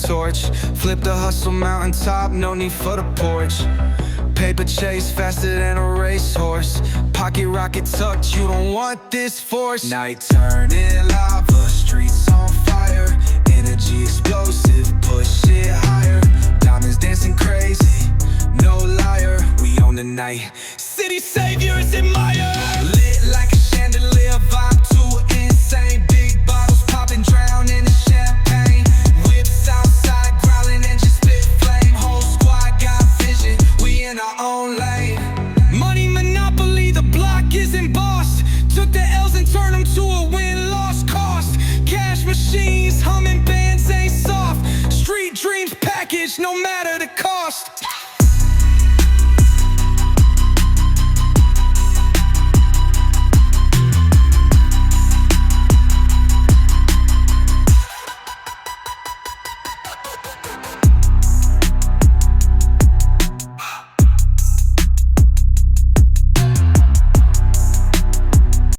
torch. Flip the hustle mountaintop, no need for the porch. Paper chase faster than a racehorse. Pocket rocket tucked, you don't want this force. Night turning lava, streets on fire. Energy explosive, push it higher. Diamonds dancing crazy, no liar. We own the night, city saviors admire. Lit like a chandelier, vibe too insane. Big bottles popping, drowning in champagne. Whips outside, growling, engine spit flame. Whole squad got vision, we in our own lane. Money monopoly, the block is embossed. Took the L's and turned them to a win-loss cost. Cash machines, humming bands ain't soft. Street dreams packaged, no matter the cost.